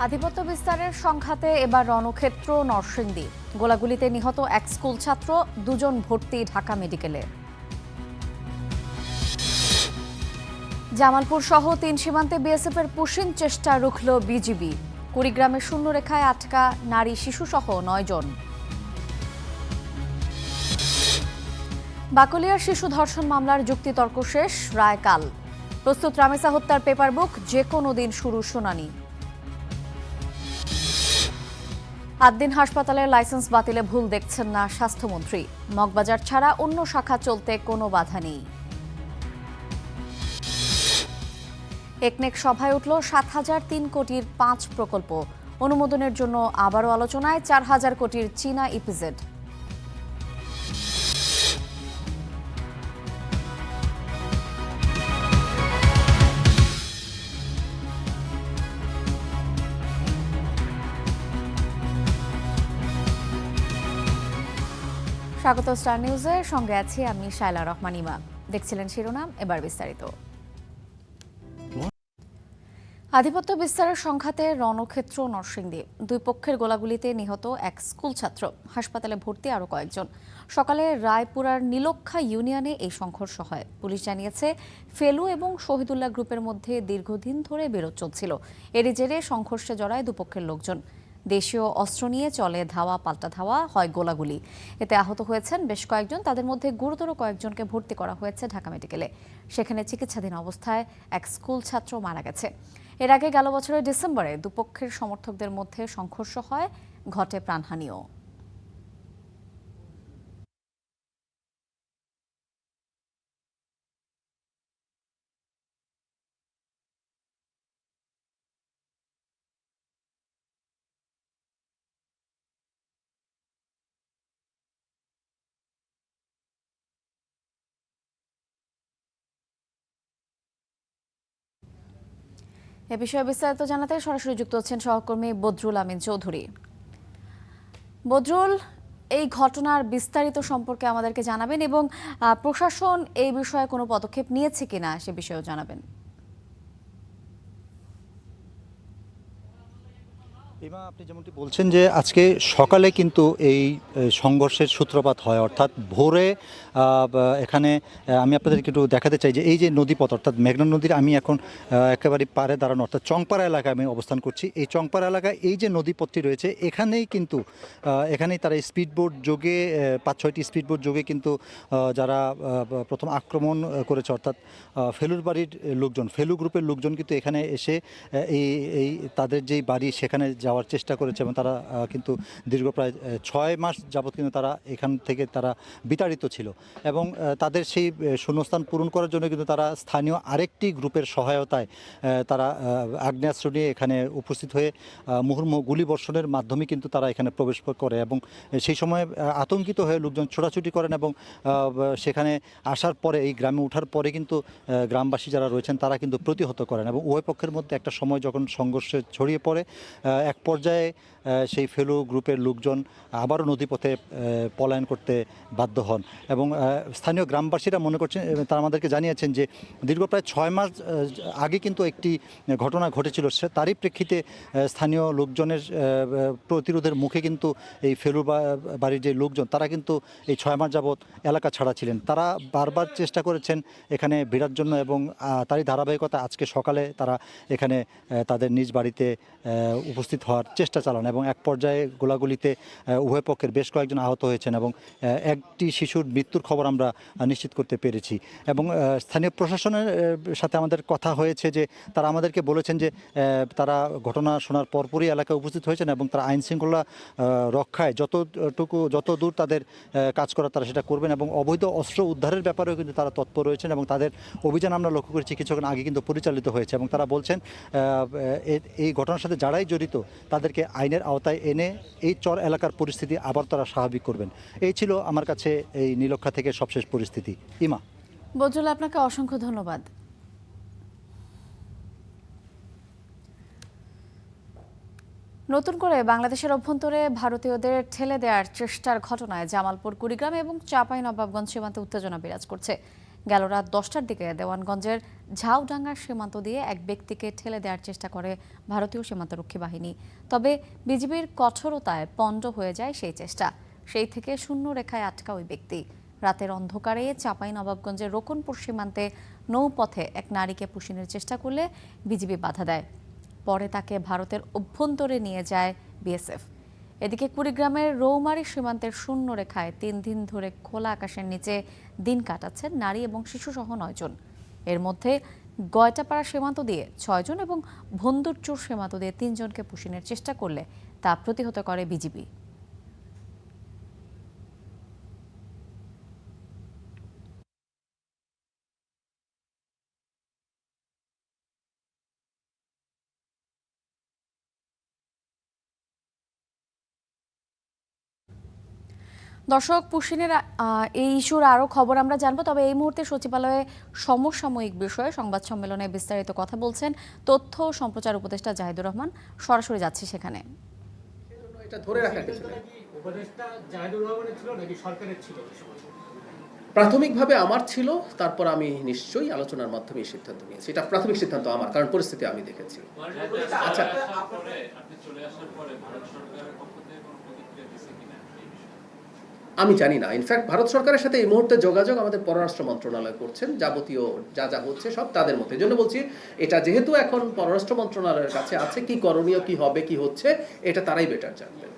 আধিপত্য বিস্তারের সংঘাতে এবার রণক্ষেত্র নরসিংদী। গোলাগুলিতে নিহত এক স্কুল ছাত্র, দুজন ভর্তি ঢাকা মেডিকেলে। জামালপুর সহ ৩ সীমান্তে বিএসএফের পুশিং চেষ্টা রুখল বিজিবি। কুড়িগ্রামের শূন্যরেখায় আটকা নারী শিশুসহ ৯ জন। বাকলিয়ার শিশু ধর্ষণ মামলার যুক্তিতর্ক শেষ, রায় কাল। প্রস্তুত রামেসা হত্যার পেপার বুক, যে কোনো দিন শুরু শুনানি। ৮ দিন হাসপাতালের লাইসেন্স বাতিলে ভুল দেখছেন না স্বাস্থ্যমন্ত্রী। মগবাজার ছাড়া অন্য শাখা চলতে কোনো বাধা নেই। একনেক সভায় উঠল ৭,০০৩ কোটির ৫ প্রকল্প। অনুমোদনের জন্য আবারও আলোচনায় ৪,০০০ কোটির চীনা ইপিজেড। স্বাগত স্টার নিউজের সঙ্গে আছি আমি শায়লা রহমান ইমা। দেখছিলেন শিরোনাম, এবার বিস্তারিত। আধিপত্য বিস্তারের সংঘাতে রণক্ষেত্র নরসিংদী। দুই পক্ষের গোলাগুলিতে নিহত এক স্কুল ছাত্র, হাসপাতালে ভর্তি আরও কয়েকজন। সকালে রায়পুরার নীলক্ষা ইউনিয়নে এই সংঘর্ষ হয়। পুলিশ জানিয়েছে, ফেলু এবং শহীদুল্লাহ গ্রুপের মধ্যে দীর্ঘদিন ধরে বিরোধ চলছিল। এরই জেরে সংঘর্ষে জড়ায় দুপক্ষের লোকজন। দেশীয় অস্ত্র নিয়ে চলে ধাওয়া পাল্টা ধাওয়া, হয় গোলাগুলি। এতে আহত হয়েছেন বেশ কয়েকজন। তাদের মধ্যে গুরুতর কয়েকজনকে ভর্তি করা হয়েছে ঢাকা মেডিকেলে। সেখানে চিকিৎসাধীন অবস্থায় এক স্কুল ছাত্র মারা গেছে। এর আগে গেল বছরের ডিসেম্বরে দুপক্ষের সমর্থকদের মধ্যে সংঘর্ষ হয়, ঘটে প্রাণহানিও। এ বিষয়ে বিস্তারিত জানাতে সরাসরি যুক্ত হচ্ছেন সহকর্মী বদরুল আমিন চৌধুরী। বদরুল, এই ঘটনার বিস্তারিত সম্পর্কে আমাদেরকে জানাবেন এবং প্রশাসন এই বিষয়ে কোনো পদক্ষেপ নিয়েছে কিনা সে বিষয়েও জানাবেন। ইমা, আপনি যেমনটি বলছেন যে আজকে সকালে কিন্তু এই সংঘর্ষের সূত্রপাত হয়, অর্থাৎ ভোরে এখানে আমি আপনাদেরকে একটু দেখাতে চাই যে এই যে নদীপথ, অর্থাৎ মেঘনা নদীর আমি এখন একেবারে পাড়ে দাঁড়ানো, অর্থাৎ চংপাড়া এলাকায় আমি অবস্থান করছি। এই চংপাড়া এলাকায় এই যে নদীপথটি রয়েছে, এখানেই কিন্তু এখানেই তারা স্পিডবোট যোগে ৫-৬টি স্পিডবোট যোগে কিন্তু যারা প্রথম আক্রমণ করেছে, অর্থাৎ ফেলুর বাড়ির লোকজন, ফেলু গ্রুপের লোকজন কিন্তু এখানে এসে এই তাদের যেই বাড়ি সেখানে যাওয়ার চেষ্টা করেছে এবং তারা কিন্তু দীর্ঘ প্রায় ৬ মাস যাবৎ কিন্তু তারা এখান থেকে তারা বিতাড়িত ছিল এবং তাদের সেই শূন্যস্থান পূরণ করার জন্য কিন্তু তারা স্থানীয় আরেকটি গ্রুপের সহায়তায় তারা আগ্নেয়াস্ত্র নিয়ে এখানে উপস্থিত হয়ে মুহুর্মুহু গুলিবর্ষণের মাধ্যমে কিন্তু তারা এখানে প্রবেশ করে এবং সেই সময় আতঙ্কিত হয়ে লোকজন ছোটাছুটি করেন এবং সেখানে আসার পরে, এই গ্রামে ওঠার পরে কিন্তু গ্রামবাসী যারা রয়েছেন তারা কিন্তু প্রতিহত করেন এবং উভয় পক্ষের মধ্যে একটা সময় যখন সংঘর্ষে ছড়িয়ে পড়ে, এক পর্যায়ে সেই ফেলু গ্রুপের লোকজন আবারও নদীপথে পলায়ন করতে বাধ্য হন এবং স্থানীয় গ্রামবাসীরা মনে করছেন, তারা আমাদেরকে জানিয়েছেন যে দীর্ঘ প্রায় ৬ মাস আগে কিন্তু একটি ঘটনা ঘটেছিল। তারই প্রেক্ষিতে স্থানীয় লোকজনের প্রতিরোধের মুখে কিন্তু এই ফেলু বাড়ির যে লোকজন তারা কিন্তু এই ৬ মাস যাবৎ এলাকা ছাড়া ছিলেন। তারা বারবার চেষ্টা করেছেন এখানে ভিড়ার জন্য এবং তারই ধারাবাহিকতা আজকে সকালে তারা এখানে তাদের নিজ বাড়িতে উপস্থিত হওয়ার চেষ্টা চালান এবং এক পর্যায়ে গোলাগুলিতে উভয় পক্ষের বেশ কয়েকজন আহত হয়েছেন এবং একটি শিশুর মৃত্যুর খবর আমরা নিশ্চিত করতে পেরেছি এবং স্থানীয় প্রশাসনের সাথে আমাদের কথা হয়েছে যে তারা আমাদেরকে বলেছেন যে তারা ঘটনা শোনার পরপরই এলাকায় উপস্থিত হয়েছেন এবং তারা আইন শৃঙ্খলা রক্ষায় যত দূর তাদের কাজ করার তারা সেটা করবেন এবং অবৈধ অস্ত্র উদ্ধারের ব্যাপারেও কিন্তু তারা তৎপর রয়েছেন এবং তাদের অভিযান আমরা লক্ষ্য করেছি কিছুক্ষণ আগে কিন্তু পরিচালিত হয়েছে এবং তারা বলছেন এই ঘটনার সাথে যারাই জড়িত তাদেরকে আইনের আওতায় এনে এই চর এলাকার পরিস্থিতি আবার তারা স্বাভাবিক করবেন। এই ছিল আমার কাছে এই নীলক্ষা থেকে সবশেষ পরিস্থিতি। ইমা। বজরুল, আপনাকে অসংখ্য ধন্যবাদ। নতুন করে বাংলাদেশের অভ্যন্তরে ভারতীয়দের ঠেলে দেওয়ার চেষ্টার ঘটনায় জামালপুর, কুড়িগ্রাম এবং চাঁপাইনবাবগঞ্জ সীমান্তে উত্তেজনা বিরাজ করছে। গেল রাত 10টার দিকে দেওয়ানগঞ্জের ঝাউডাঙ্গার সীমান্ত দিয়ে এক ব্যক্তিকে ঠেলে দেওয়ার চেষ্টা করে ভারতীয় সীমান্তরক্ষী বাহিনী। তবে বিজিবির কঠোরতায় পণ্ড হয়ে যায় সেই চেষ্টা। সেই থেকে শূন্য রেখায় আটকা ওই ব্যক্তি। রাতের অন্ধকারে চাঁপাইনবাবগঞ্জের রোকনপুর সীমান্তে নৌপথে এক নারীকে পুষিনের চেষ্টা করলে বিজিবি বাধা দেয়। পরে তাকে ভারতের অভ্যন্তরে নিয়ে যায় বিএসএফ। এদিকে কুড়িগ্রামের রৌমারী সীমান্তের শূন্য রেখায় 3 দিন ধরে খোলা আকাশের নিচে দিন কাটাচ্ছেন নারী এবং শিশুসহ 9 জন। এর মধ্যে গয়টাপাড়া সীমান্ত দিয়ে 6 জন এবং ভন্দুরচুর সীমান্ত দিয়ে 3 জনকে পুষিনের চেষ্টা করলে তা প্রতিহত করে বিজিবি। দর্শক, পুশিনের এই ইস্যুর আরও খবর আমরা জানবো, তবে এই মুহূর্তে সচিবালয়ে সমসাময়িক বিষয়ে সংবাদ সম্মেলনে বিস্তারিত কথা বলছেন তথ্য ও সম্প্রচার উপদেষ্টা জাহিদুর রহমান। সরাসরি যাচ্ছি সেখানে। এটা ধরে রাখা গেছে উপদেষ্টা জাহিদুর রহমানের ছিল নাকি সরকারের ছিল? প্রাথমিকভাবে আমার ছিল, তারপর আমি নিশ্চয়ই আলোচনার মাধ্যমে এই সিদ্ধান্ত নিয়েছি। এটা প্রাথমিক সিদ্ধান্ত আমার, কারণ পরিস্থিতি আমি দেখেছি। আচ্ছা, আমি জানি না। ইনফ্যাক্ট ভারত সরকারের সাথে এই মুহূর্তে যোগাযোগ আমাদের পররাষ্ট্র মন্ত্রণালয় করছেন, যাবতীয় যা যা হচ্ছে সব তাদের মধ্যে। এই জন্য বলছি, এটা যেহেতু এখন পররাষ্ট্র মন্ত্রণালয়ের কাছে আছে, কি করণীয়, কি হবে, কি হচ্ছে, এটা তারাই বেটার জানবেন।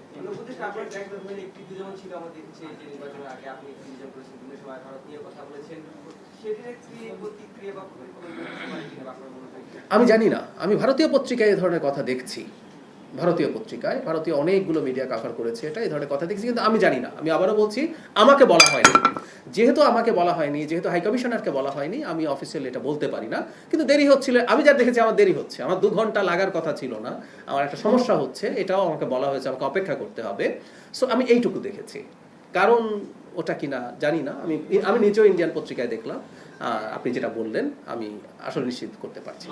আমি জানি না। আমি ভারতীয় পত্রিকায় এই ধরনের কথা দেখছি, ভারতীয় পত্রিকায়, ভারতীয় অনেকগুলো মিডিয়া কভার করেছে এটা, এই ধরনের কথা দেখছি, কিন্তু আমি জানি না। আমি আবারও বলছি, আমাকে বলা হয়নি। যেহেতু আমাকে বলা হয়নি, যেহেতু হাই কমিশনারকে বলা হয়নি, আমি অফিসিয়ালি এটা বলতে পারি না। কিন্তু দেরি হচ্ছিল, আমি যা দেখেছি আমার দেরি হচ্ছে। আমার 2 ঘন্টা লাগার কথা ছিল না, আমার একটা সমস্যা হচ্ছে, এটাও আমাকে বলা হয়েছে, আমাকে অপেক্ষা করতে হবে। সো আমি এইটুকু দেখেছি। কারণ ওটা কিনা জানি না। আমি নিজেও ইন্ডিয়ান পত্রিকায় দেখলাম। আপনি যেটা বললেন আমি আসলে নিশ্চিত করতে পারছি।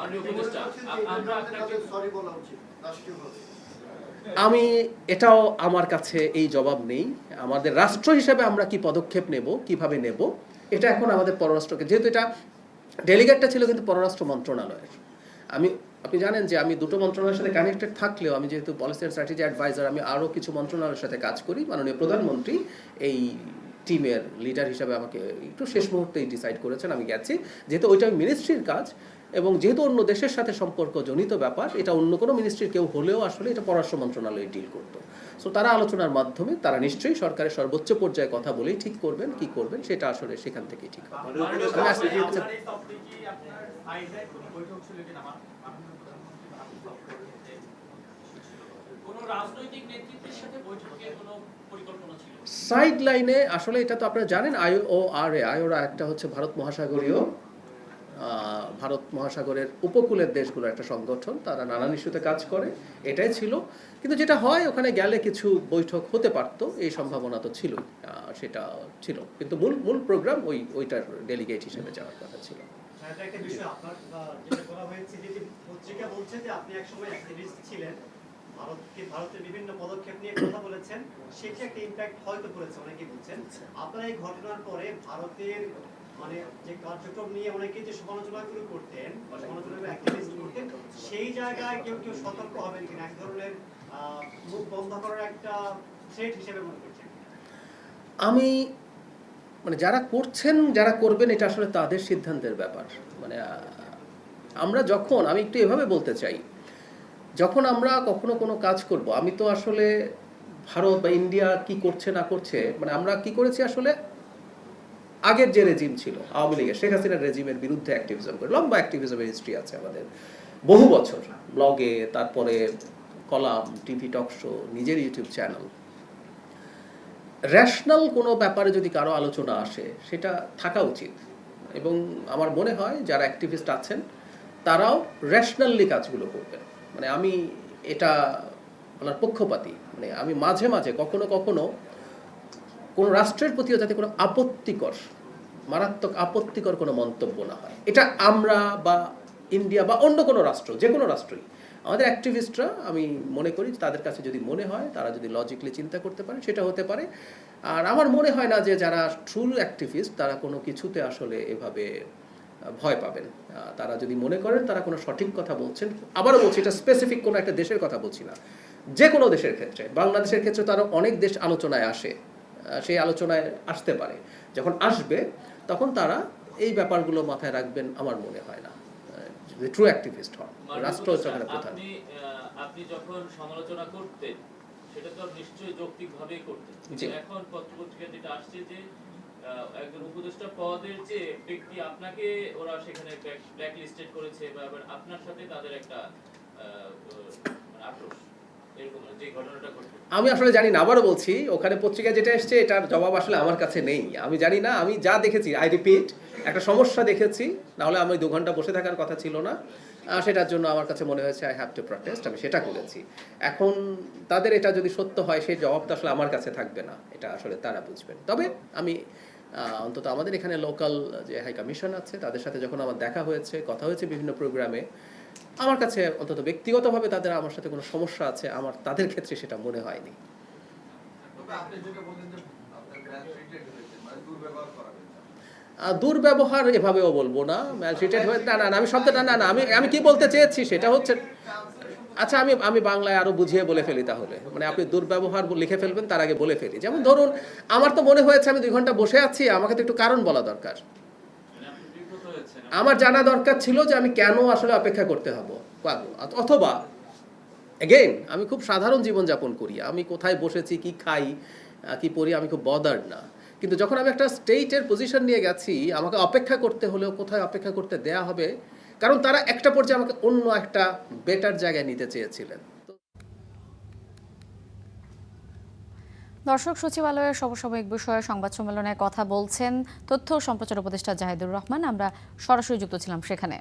আমি এটাও আমার কাছে এই জবাব নেই। আমাদের রাষ্ট্র হিসেবে আমরা কি পদক্ষেপ নেব, কিভাবে নেব, এটা এখন আমাদের পররাষ্ট্রকে, যেহেতু এটা ডেলিগেটটা ছিল কিন্তু পররাষ্ট্র মন্ত্রণালয়ের। আপনি জানেন যে আমি 2টো মন্ত্রণালয়ের সাথে কানেক্টেড থাকলেও আমি যেহেতু পলিসি অ্যান্ড স্ট্র্যাটেজি অ্যাডভাইজার, আমি আরও কিছু মন্ত্রণালয়ের সাথে কাজ করি। মাননীয় প্রধানমন্ত্রী এই টিমের লিডার হিসাবে আমাকে একটু শেষ মুহূর্তেই ডিসাইড করেছেন, আমি গেছি। যেহেতু ওইটা মিনিস্ট্রির কাজ, এবং যেহেতু অন্য দেশের সাথে সম্পর্ক জনিত ব্যাপার, এটা অন্য কোনো মিনিস্ট্রির কেউ হলেও আসলে এটা পররাষ্ট্র মন্ত্রণালয় ডিল করতো। সো তারা আলোচনার মাধ্যমে তারা নিশ্চয়ই সরকারের সর্বোচ্চ পর্যায়ে কথা বলেই ঠিক করবেন, কি করবেন সেটা আসলে সেখান থেকেই ঠিক হবে। সাইড লাইনে আসলে এটা তো আপনারা জানেন, আইওরা একটা হচ্ছে ভারত মহাসাগরের উপকূলের দেশগুলোর একটা সংগঠন। তারা নানান ইস্যুতে কাজ করে, এটাই ছিল। কিন্তু যেটা হয়, ওখানে গেলে কিছু বৈঠক হতে পারত, এই সম্ভাবনা তো ছিলই, সেটা ছিল। কিন্তু মূল প্রোগ্রাম ওইটার ডেলিগেট হিসেবে যাওয়ার কথা ছিল। একটা বিষয় আপনার যেটা বলা হয়েছে, যে পত্রিকা বলছে যে আপনি একসময় অ্যাক্টিভিস্ট ছিলেন, ভারতের বিভিন্ন পদক্ষেপ নিয়ে কথা বলেছেন, সেটি একটা ইমপ্যাক্ট হয়তো করেছে, অনেকেই বলছেন। আপনার এই ঘটনার পরে ভারতের মানে যে কার্যক্রম নিয়ে অনেকেই যে সমালোচনা করতেন বা সমালোচনা অ্যাক্টিভিস্ট করতেন, সেই জায়গায় কেউ সতর্ক হবেন কিনা, এক ধরনের মুখ বন্ধ করার একটা থ্রেট হিসেবে মনে করছেন? আমি যারা করছেন, যারা করবেন, এটা আসলে তাদের সিদ্ধান্তের ব্যাপার। আমরা যখন, আমি একটু এভাবে বলতে চাই, যখন আমরা কখনো কোনো কাজ করব, আমি তো আসলে ভারত বা ইন্ডিয়া কি করছে না করছে, আমরা কি করেছি আসলে, আগের যে রেজিম ছিল আওয়ামী লীগের, শেখ হাসিনার রেজিমের বিরুদ্ধে অ্যাক্টিভিজম করে, লম্বা অ্যাক্টিভিজমের হিস্ট্রি আছে আমাদের, বহু বছর, ব্লগে, তারপরে কলাম, টিভি টক শো, নিজের ইউটিউব চ্যানেল। রেশনাল কোনো ব্যাপারে যদি কারো আলোচনা আসে, সেটা থাকা উচিত। এবং আমার মনে হয় যারা অ্যাক্টিভিস্ট আছেন তারাও রেশনালি কাজগুলো করবেন। আমি এটা বলার পক্ষপাতী, আমি মাঝে মাঝে কখনো কখনো কোনো রাষ্ট্রের প্রতিও যাতে কোনো মারাত্মক আপত্তিকর কোনো মন্তব্য না হয়, এটা আমরা বা ইন্ডিয়া বা অন্য কোনো রাষ্ট্র, যে কোনো রাষ্ট্রই আমাদের অ্যাক্টিভিস্টরা আমি মনে করি তাদের কাছে যদি মনে হয়, তারা যদি লজিক্যালি চিন্তা করতে পারে, সেটা হতে পারে। আর আমার মনে হয় না যে যারা ট্রু অ্যাক্টিভিস্ট তারা কোনো কিছুতে আসলে এভাবে ভয় পাবেন। তারা যদি মনে করেন তারা কোনো সঠিক কথা বলছেন, আবারও বলছি এটা স্পেসিফিক কোনো একটা দেশের কথা বলছি না, যে কোনো দেশের ক্ষেত্রে, বাংলাদেশের ক্ষেত্রে তো আরও অনেক দেশ আলোচনায় আসে, সেই আলোচনায় আসতে পারে। যখন আসবে তখন তারা এই ব্যাপারগুলো মাথায় রাখবেন আমার মনে হয় না, যদি ট্রু অ্যাক্টিভিস্ট হন। রাষ্ট্র হচ্ছে ওখানে প্রধান। আপনি যখন সমালোচনা করতেন সেটা তো নিশ্চয়ই যৌক্তিকভাবেই করতেন, জি। এখন পত্রপত্রিকা যেটা আসছে যে একজন উপদেষ্টা পদের যে ব্যক্তি আপনাকে ওরা সেখানে ব্ল্যাক লিস্টেড করেছে বা আপনার সাথে তাদের একটা আক্রোশ, এরকম যে ঘটনাটা ঘটে। আমি আসলে জানি না, আবারও বলছি ওখানে পত্রিকায় যেটা এসছে এটার জবাব আসলে আমার কাছে নেই, আমি জানি না। আমি যা দেখেছি, আই রিপিট, একটা সমস্যা দেখেছি, নাহলে আমি 2 ঘন্টা বসে থাকার কথা ছিল না। সেটার জন্য আমার কাছে মনে হয়েছে আই হ্যাভ টু প্রটেস্ট, আমি সেটা করেছি। এখন তাদের এটা যদি সত্য হয় সেই জবাবটা আসলে আমার কাছে থাকবে না, এটা আসলে তারা বুঝবেন। তবে আমি অন্তত আমাদের এখানে লোকাল যে হাই কমিশন আছে তাদের সাথে যখন আমার দেখা হয়েছে, কথা হয়েছে বিভিন্ন প্রোগ্রামে, আমার কাছে অন্তত ব্যক্তিগতভাবে তাদের আমার সাথে কোনো সমস্যা আছে আমার তাদের ক্ষেত্রে সেটা মনে হয়নি। দুর্ব্যবহার এভাবেও বলবো না, ম্যালট্রিটেড হয়ে না না আমি শব্দটা না না আমি কি বলতে চেয়েছি সেটা হচ্ছে, আচ্ছা আমি বাংলায় আরো বুঝিয়ে বলে ফেলি তাহলে, মানে আপনি দুর্ব্যবহার লিখে ফেলবেন তার আগে বলে ফেলি। যেমন ধরুন আমার তো মনে হয়েছে আমি 2 ঘন্টা বসে আছি, আমাকে তো একটু কারণ বলা দরকার, আমার জানা দরকার ছিল যে আমি কেন আসলে অপেক্ষা করতে হবো, অথবা এগেইন আমি খুব সাধারণ জীবনযাপন করি, আমি কোথায় বসেছি, কি খাই, কি পড়ি, আমি খুব বদার্ড না। কিন্তু যখন আমি একটা স্টেটের পজিশন নিয়ে গেছি, আমাকে অপেক্ষা করতে হলেও কোথায় অপেক্ষা করতে দেয়া হবে, কারণ তারা একটা পর্যায়ে আমাকে অন্য একটা বেটার জায়গায় নিতে চেয়েছিলেন। দর্শক, সচিবালয়ের সমসাময়িক বিষয়ে সংবাদ সম্মেলনে কথা বলছেন তথ্য ও সম্প্রচার উপদেষ্টা জাহিদুর রহমান। আমরা সরাসরি যুক্ত ছিলাম সেখানে।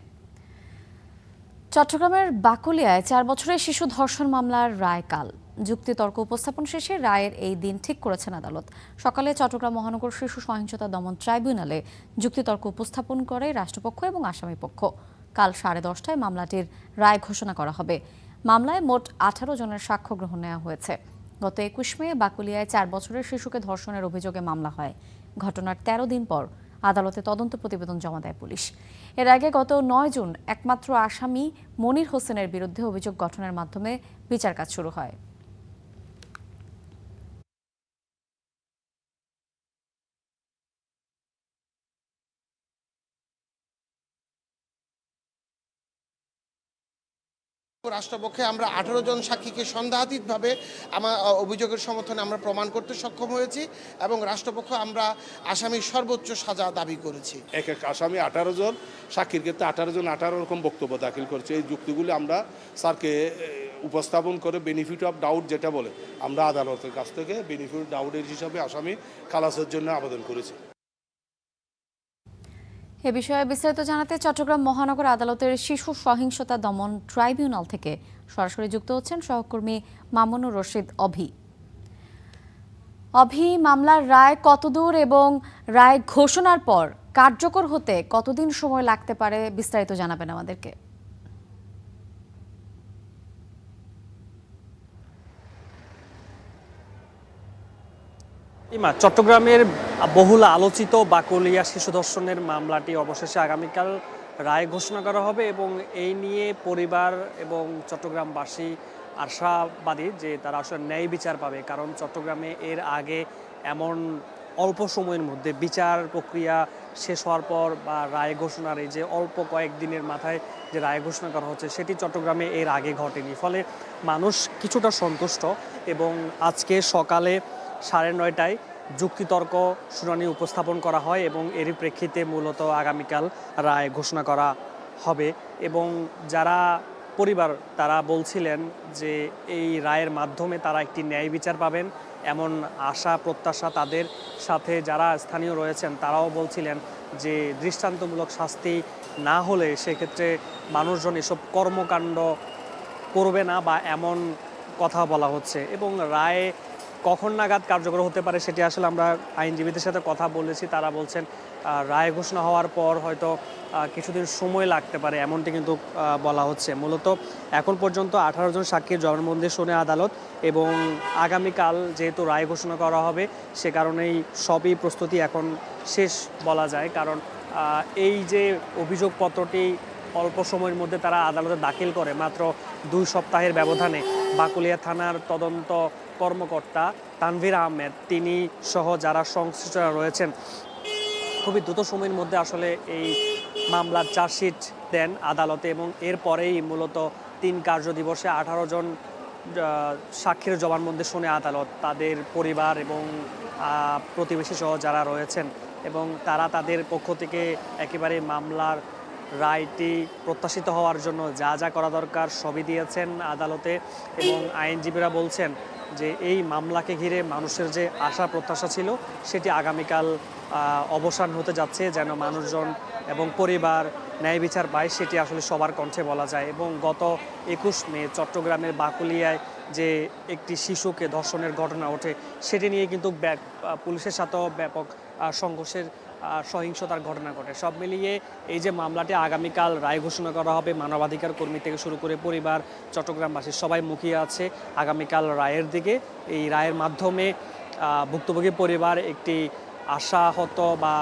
চট্টগ্রামের বাকলিয়ায় 4 বছরের শিশু ধর্ষণ মামলার রায় কাল। যুক্তিতর্ক উপস্থাপন শেষে রায়ের এই দিন ঠিক করেছেন আদালত। সকালে চট্টগ্রাম মহানগর শিশু সহিংসতা দমন ট্রাইব্যুনালে যুক্তিতর্ক উপস্থাপন করে রাষ্ট্রপক্ষ এবং আসামি পক্ষ। কাল 10:30টায় মামলাটির রায় ঘোষণা করা হবে। মামলায় মোট 18 জনের সাক্ষ্য গ্রহণ নেওয়া হয়েছে। গত 21 মে বাকলিয়ায় 4 বছরের শিশুকে ধর্ষণের অভিযোগে মামলা হয়। ঘটনার 13 দিন পর আদালতে তদন্ত প্রতিবেদন জমা দেয় পুলিশ। এর আগে গত 9 জুন একমাত্র আসামি মনির হোসেনের বিরুদ্ধে অভিযোগ গঠনের মাধ্যমে বিচার কাজ শুরু হয়। রাষ্ট্রপক্ষে আমরা 18 জন সাক্ষীকে সন্দেহাতীতভাবে আমার অভিযোগের সমর্থনে আমরা প্রমাণ করতে সক্ষম হয়েছি এবং রাষ্ট্রপক্ষ আমরা আসামির সর্বোচ্চ সাজা দাবি করেছি। এক আসামি 18 জন, সাক্ষীর ক্ষেত্রে 18 জন 18 রকম বক্তব্য দাখিল করছে। এই যুক্তিগুলি আমরা স্যারকে উপস্থাপন করে বেনিফিট অফ ডাউট যেটা বলে, আমরা আদালতের কাছ থেকে বেনিফিট অফ ডাউটের হিসাবে আসামি খালাসের জন্য আবেদন করেছি। এ বিষয়ে বিস্তারিত জানাতে চট্টগ্রাম মহানগর আদালতের শিশু সহিংসতা দমন ট্রাইব্যুনাল থেকে সরাসরি যুক্ত হচ্ছেন সহকর্মী মামুনুর রশিদ অভি। মামলার রায় কতদূর এবং রায় ঘোষণার পর কার্যকর হতে কতদিন সময় লাগতে পারে, বিস্তারিত জানাবেন আমাদেরকে। চট্টগ্রামের বহুল আলোচিত বাকলিয়া শিশু ধর্ষণের মামলাটি অবশেষে আগামীকাল রায় ঘোষণা করা হবে এবং এই নিয়ে পরিবার এবং চট্টগ্রামবাসী আশাবাদী যে তারা আসলে ন্যায় বিচার পাবে। কারণ চট্টগ্রামে এর আগে এমন অল্প সময়ের মধ্যে বিচার প্রক্রিয়া শেষ হওয়ার পর বা রায় ঘোষণার এই যে অল্প কয়েকদিনের মাথায় যে রায় ঘোষণা করা হচ্ছে সেটি চট্টগ্রামে এর আগে ঘটেনি। ফলে মানুষ কিছুটা সন্তুষ্ট এবং আজকে সকালে 9:30টায় যুক্তিতর্ক শুনানি উপস্থাপন করা হয় এবং এরই প্রেক্ষিতে মূলত আগামীকাল রায় ঘোষণা করা হবে। এবং যারা পরিবার তারা বলছিলেন যে এই রায়ের মাধ্যমে তারা একটি ন্যায় বিচার পাবেন, এমন আশা প্রত্যাশা তাদের সাথে যারা স্থানীয় রয়েছেন তারাও বলছিলেন যে দৃষ্টান্তমূলক শাস্তি না হলে সেক্ষেত্রে মানুষজন এসব কর্মকাণ্ড করবে না বা এমন কথা বলা হচ্ছে। এবং রায় কখন নাগাদ কার্যকর হতে পারে সেটি আসলে আমরা আইনজীবীদের সাথে কথা বলেছি। তারা বলছেন রায় ঘোষণা হওয়ার পর হয়তো কিছুদিন সময় লাগতে পারে, এমনটি কিন্তু বলা হচ্ছে। মূলত এখন পর্যন্ত 18 জন সাক্ষীর জবানবন্দি শুনে আদালত, এবং আগামীকাল যেহেতু রায় ঘোষণা করা হবে সে কারণেই সবই প্রস্তুতি এখন শেষ বলা যায়। কারণ এই যে অভিযোগপত্রটি অল্প সময়ের মধ্যে তারা আদালতে দাখিল করে, মাত্র 2 সপ্তাহের ব্যবধানে, বাকুলিয়া থানার তদন্ত কর্মকর্তা তানভীর আহমেদ তিনি সহ যারা সংশ্লিষ্টরা রয়েছেন খুবই দ্রুত সময়ের মধ্যে আসলে এই মামলার চার্জশিট দেন আদালতে, এবং এরপরেই মূলত 3 কার্যদিবসে 18 জন সাক্ষীর জবানবন্দি শুনে আদালত, তাদের পরিবার এবং প্রতিবেশী সহ যারা রয়েছেন, এবং তারা তাদের পক্ষ থেকে একেবারে মামলার রায়টি প্রত্যাশিত হওয়ার জন্য যা যা করা দরকার সবই দিয়েছেন আদালতে। এবং আইনজীবীরা বলছেন যে এই মামলাকে ঘিরে মানুষের যে আশা প্রত্যাশা ছিল সেটি আগামীকাল অবসান হতে যাচ্ছে, যেন মানুষজন এবং পরিবার ন্যায় বিচার পায় সেটি আসলে সবার কণ্ঠে বলা যায়। এবং গত 21 মে চট্টগ্রামের বাকুলিয়ায় যে একটি শিশুকে ধর্ষণের ঘটনা ওঠে সেটি নিয়ে কিন্তু পুলিশের সাথেও ব্যাপক সংঘর্ষের সহিংসতার ঘটনা ঘটে। সব মিলিয়ে এই যে মামলাটি আগামীকাল রায় ঘোষণা করা হবে, মানবাধিকার কর্মী থেকে শুরু করে পরিবার, চট্টগ্রামবাসী সবাই মুখিয়ে আছে আগামীকাল রায়ের দিকে। এই রায়ের মাধ্যমে ভুক্তভোগী পরিবার একটি আশাহত বা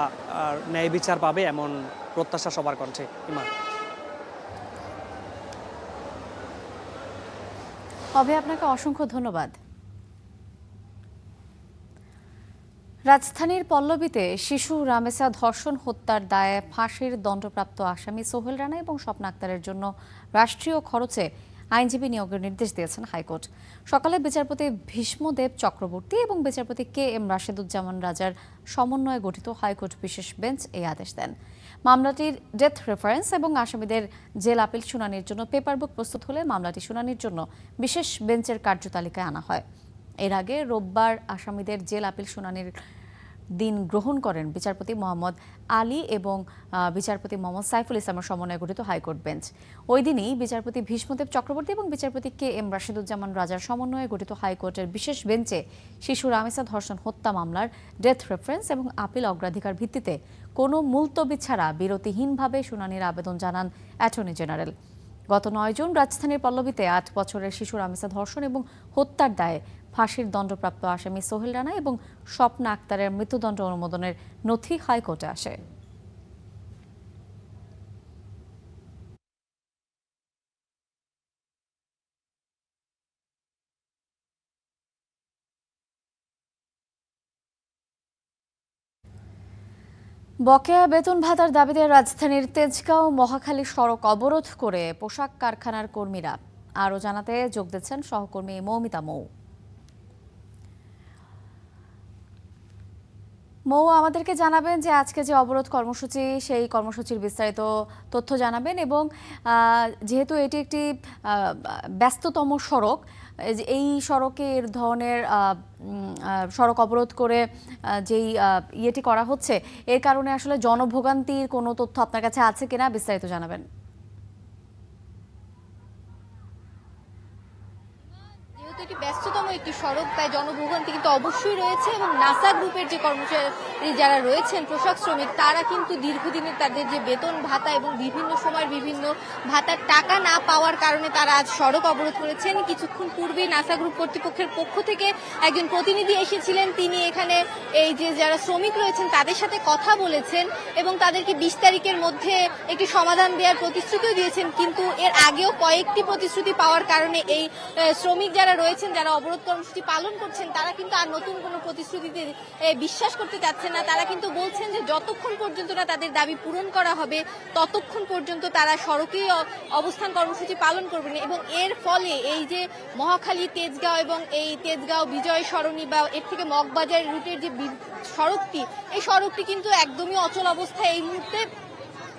ন্যায় বিচার পাবে এমন প্রত্যাশা সবার কণ্ঠে। ইমান, অভয়, আপনাকে অসংখ্য ধন্যবাদ। রাজধানীর পল্লবীতে শিশু রামেসা ধর্ষণ হত্যার দায়ে ফাঁসির দণ্ডপ্রাপ্ত আসামি সোহেল রানা এবং স্বপ্না আক্তারের জন্য রাষ্ট্রীয় খরচে আইনজীবী নিয়োগের নির্দেশ দিয়েছেন হাইকোর্ট। সকালে বিচারপতি ভীষ্মদেব চক্রবর্তী এবং বিচারপতি KM রাশেদুজ্জামান রাজার সমন্বয়ে গঠিত হাইকোর্ট বিশেষ বেঞ্চ এই আদেশ দেন। মামলাটির ডেথ রেফারেন্স এবং আসামিদের জেল আপিল শুনানির জন্য পেপারবুক প্রস্তুত হলে মামলাটি শুনানির জন্য বিশেষ বেঞ্চের কার্যতালিকায় আনা হয়। এর আগে রোববার আসামিদের জেল আপিল শুনানির দিন গ্রহণ করেন বিচারপতি মোহাম্মদ আলী এবং বিচারপতি মোহাম্মদ সাইফুল ইসলামের সমন্বয়ে গঠিত হাইকোর্ট বেঞ্চ। ওই দিনই বিচারপতি ভীষ্মদেব চক্রবর্তী এবং বিচারপতি KM রাশেদুজ্জামান রাজার সমন্বয়ে গঠিত হাইকোর্টের বিশেষ বেঞ্চে শিশু রামেসা ধর্ষণ হত্যা মামলার ডেথ রেফারেন্স এবং আপিল অগ্রাধিকার ভিত্তিতে কোনো মুলতবি ছাড়া বিরতিহীনভাবে শুনানির আবেদন জানান অ্যাটর্নি জেনারেল। গত 9 জুন রাজধানীর পল্লবীতে 8 বছরের শিশু রামেসা ধর্ষণ এবং হত্যার দায়ে ফাঁসির দণ্ডপ্রাপ্ত আসামি সোহেল রানা এবং স্বপ্না আক্তারের মৃত্যুদণ্ড অনুমোদনের নথি হাইকোর্টে আসে। বকেয়া বেতন ভাতার দাবিতে রাজধানীর তেজগাঁও মহাখালী সড়ক অবরোধ করে পোশাক কারখানার কর্মীরা। আরও জানাতে যোগ দিচ্ছেন সহকর্মী মৌমিতা মৌ, আমাদেরকে জানাবেন যে আজকে যে অবরোধ কর্মসূচি সেই কর্মসূচির বিস্তারিত তথ্য জানাবেন, এবং যেহেতু এটি একটি ব্যস্ততম সড়ক, এই সড়কে এর ধরনের সড়ক অবরোধ করে যেই ইয়েটি করা হচ্ছে এর কারণে আসলে জনভোগান্তির কোনো তথ্য আপনার কাছে আছে কিনা বিস্তারিত জানাবেন। এটি ব্যস্ততম একটি সড়ক, তাই জনভোগান্তি কিন্তু অবশ্যই রয়েছে, এবং নাসা গ্রুপের যে কর্মচারী যারা রয়েছেন পোশাক শ্রমিক তারা কিন্তু দীর্ঘদিনের তাদের যে বেতন ভাতা এবং বিভিন্ন সময়ের বিভিন্ন ভাতার টাকা না পাওয়ার কারণে তারা আজ সড়ক অবরোধ করেছেন। কিছুক্ষণ পূর্বে নাসা গ্রুপ কর্তৃপক্ষের পক্ষ থেকে একজন প্রতিনিধি এসেছিলেন, তিনি এখানে এই যে যারা শ্রমিক রয়েছেন তাদের সাথে কথা বলেছেন এবং তাদেরকে 20 তারিখের মধ্যে একটি সমাধান দেওয়ার প্রতিশ্রুতিও দিয়েছেন। কিন্তু এর আগেও কয়েকটি প্রতিশ্রুতি পাওয়ার কারণে এই শ্রমিক যারা রয়েছেন, যারা অবরোধ কর্মসূচি পালন করছেন, তারা কিন্তু আর নতুন কোনো প্রতিশ্রুতিতে বিশ্বাস করতে চাচ্ছেন না। তারা কিন্তু বলছেন যে যতক্ষণ পর্যন্ত না তাদের দাবি পূরণ করা হবে ততক্ষণ পর্যন্ত তারা সড়কেই অবস্থান কর্মসূচি পালন করবেন। এবং এর ফলে এই যে মহাখালী তেজগাঁও এবং এই তেজগাঁও বিজয় সরণি বা এর থেকে মগবাজার রুটের যে সড়কটি, এই সড়কটি কিন্তু একদমই অচল অবস্থায়। এই মুহূর্তে